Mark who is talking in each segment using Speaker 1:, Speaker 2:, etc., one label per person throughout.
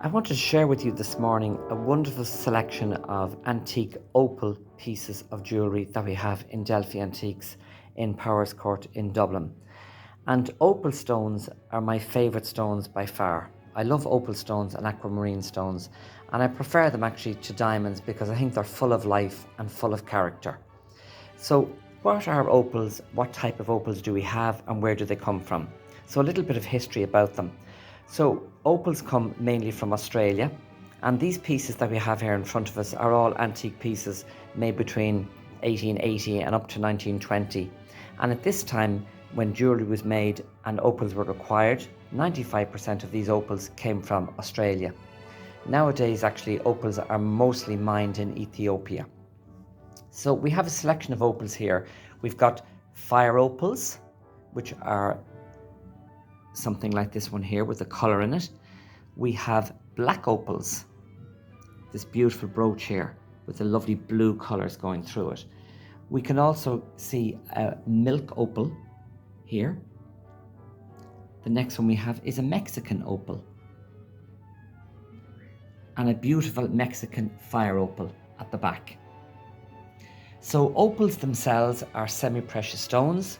Speaker 1: I wanted to share with you this morning a wonderful selection of antique opal pieces of jewellery that we have in Delphi Antiques in Powers Court in Dublin. And opal stones are my favourite stones by far. I love opal stones and aquamarine stones, and I prefer them actually to diamonds because I think they're full of life and full of character. So what are opals? What type of opals do we have, and where do they come from? So a little bit of history about them. So opals come mainly from Australia, and these pieces that we have here in front of us are all antique pieces made between 1880 and up to 1920. And at this time, when jewellery was made and opals were required, 95% of these opals came from Australia. Nowadays, actually, opals are mostly mined in Ethiopia. So we have a selection of opals here. We've got fire opals, which are something like this one here with a colour in it. We have black opals, this beautiful brooch here with the lovely blue colours going through it. We can also see a milk opal here. The next one we have is a Mexican opal and a beautiful Mexican fire opal at the back. So opals themselves are semi-precious stones.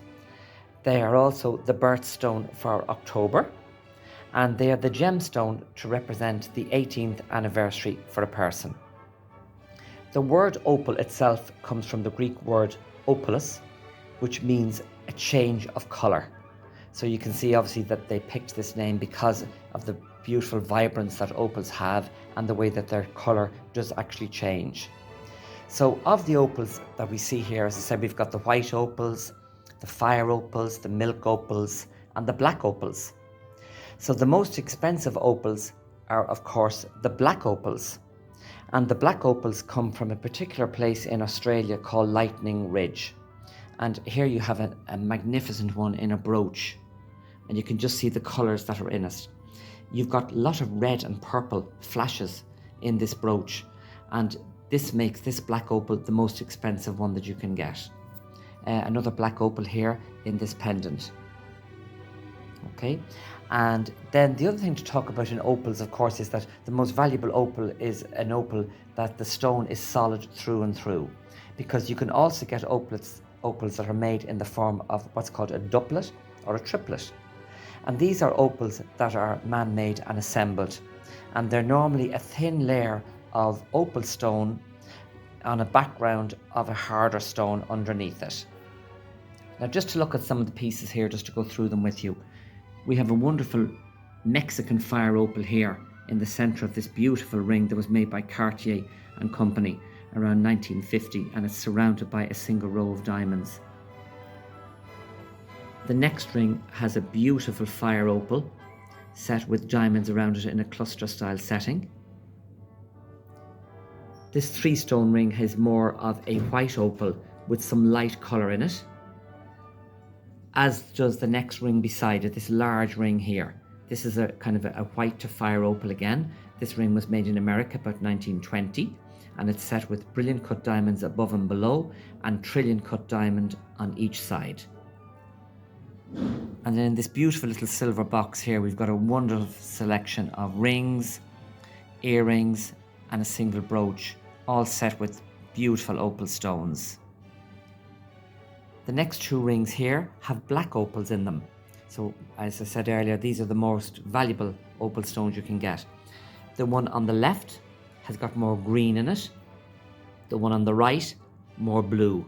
Speaker 1: They are also the birthstone for October, and they are the gemstone to represent the 18th anniversary for a person. The word opal itself comes from the Greek word opalus, which means a change of colour. So you can see obviously that they picked this name because of the beautiful vibrance that opals have and the way that their colour does actually change. So of the opals that we see here, as I said, we've got the white opals, the fire opals, the milk opals, and the black opals. So the most expensive opals are, of course, the black opals. And the black opals come from a particular place in Australia called Lightning Ridge. And here you have a magnificent one in a brooch. And you can just see the colours that are in it. You've got a lot of red and purple flashes in this brooch. And this makes this black opal the most expensive one that you can get. Another black opal here in this pendant. Okay, and then the other thing to talk about in opals, of course, is that the most valuable opal is an opal that the stone is solid through and through, because you can also get opals that are made in the form of what's called a doublet or a triplet. And these are opals that are man-made and assembled, and they're normally a thin layer of opal stone on a background of a harder stone underneath it. Now, just to look at some of the pieces here, just to go through them with you. We have a wonderful Mexican fire opal here in the centre of this beautiful ring that was made by Cartier and Company around 1950, and it's surrounded by a single row of diamonds. The next ring has a beautiful fire opal set with diamonds around it in a cluster style setting. This 3-stone ring has more of a white opal with some light colour in it, as does the next ring beside it, this large ring here. This is a kind of a white to fire opal again. This ring was made in America about 1920, and it's set with brilliant cut diamonds above and below and trillion cut diamond on each side. And then in this beautiful little silver box here, we've got a wonderful selection of rings, earrings, and a single brooch, all set with beautiful opal stones. The next 2 rings here have black opals in them. So, as I said earlier, these are the most valuable opal stones you can get. The one on the left has got more green in it. The one on the right, more blue.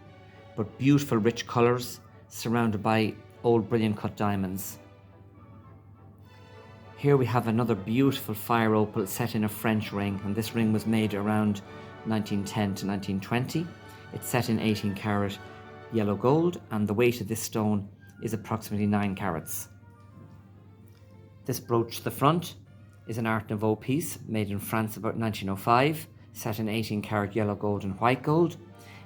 Speaker 1: But beautiful rich colours surrounded by old brilliant cut diamonds. Here we have another beautiful fire opal set in a French ring, and this ring was made around 1910 to 1920. It's set in 18 carat yellow gold, and the weight of this stone is approximately 9 carats. This brooch to the front is an Art Nouveau piece made in France about 1905, set in 18 carat yellow gold and white gold,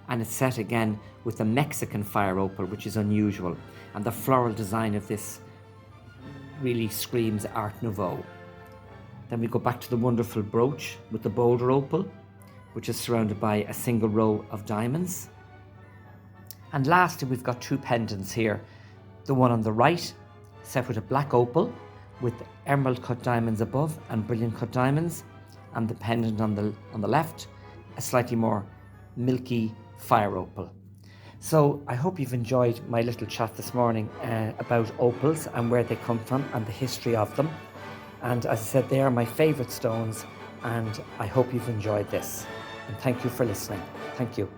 Speaker 1: and it's set again with the Mexican fire opal, which is unusual, and the floral design of this really screams Art Nouveau. Then we go back to the wonderful brooch with the boulder opal, which is surrounded by a single row of diamonds. And lastly, we've got 2 pendants here. The one on the right, set with a black opal, with emerald cut diamonds above and brilliant cut diamonds, and the pendant on the left, a slightly more milky fire opal. So I hope you've enjoyed my little chat this morning about opals and where they come from and the history of them. And as I said, they are my favourite stones, and I hope you've enjoyed this. And thank you for listening. Thank you.